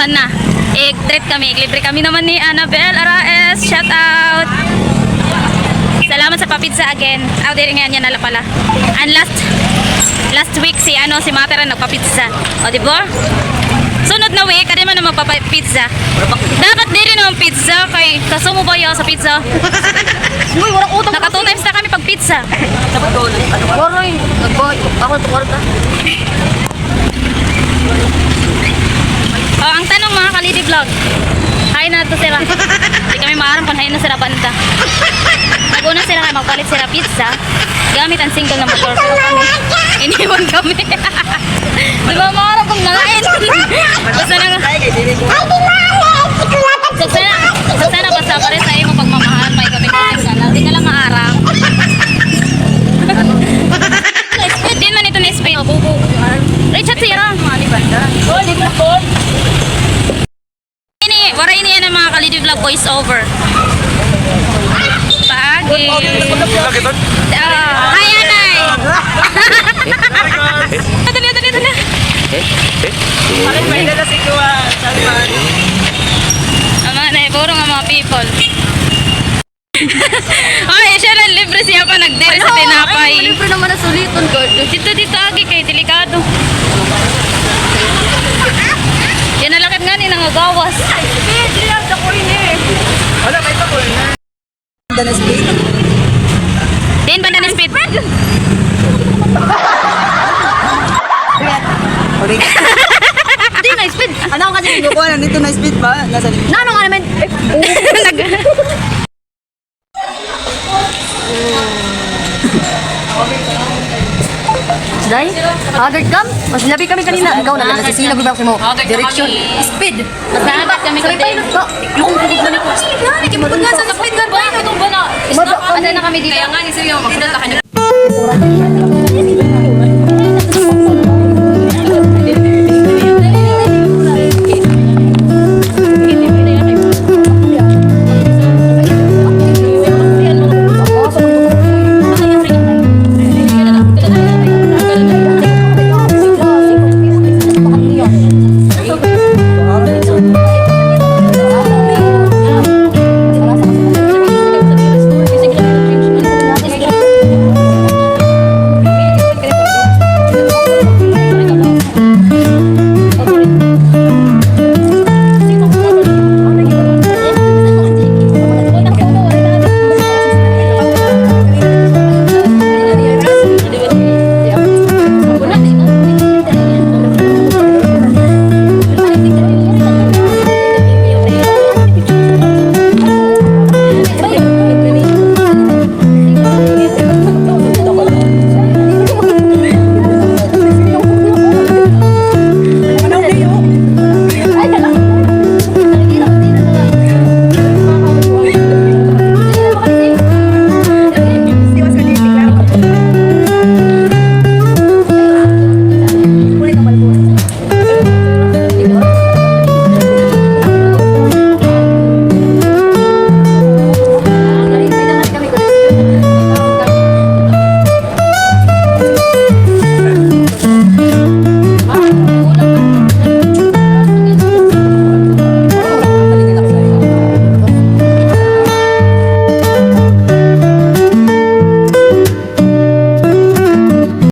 Ayan na. I-treat kami. Libre kami naman ni Annabelle Araes. Shout out. Salamat sa papizza again. There nga niya nala pala. And last week si Matera nagpapizza. O diba? Sunod na week, kadi man na magpapizza. Dapat din naman pizza kay kaso mo ba sa pizza? Uy, walang utang. Naka 2 times na kami pag pizza. Waray, nagboy. Ako ito kwarta. Oh, ang tanong mga kalidi vlog. Hay na to sila. Hindi kami maaram kung hay na sila banda. Nag-una sila kay magpalit sila pizza. Gamit ang single na motor. Pero kami, iniwan kami. Di ba maaram kong nalain? Basta na nga. Sana basta pa rin sa iyo pagmamahal. May kapit-kapit ka na. Hindi ka lang maarang. Na-speed din man ito na-speed. Richard Sira. Waray niya ng mga kalidi vlog voice over. Paagi. Hi, Anay. Dali. Ama na, puro nga mga people. Ay, siya lang libre siya pa nagdiri sa tinapay. Libre naman na suliton, God. Dito agi kay delikado. Yan nalakit nga ni nangagawas. Hindi lang sa coin eh. Wala, may pa coin na. Danas speed. Din ba na speed? Okay. Hindi na speed. Ano kasi kinukuha? Nandito na speed ba? Nasa likod. Nano nga naman. Day, agad kam. Mas labi kami kanina. Ikaw na nasisilag ba mo? Direksyon. Speed. Mas dapat kami Sakay kundi. pilot ka. Yung pugod na nito. Speed na. Nakipagod nga sa speed ka. Ba? Ito ba na? Ada na kami dito. Kaya nga, ni Sir, yung magdala ka niyo.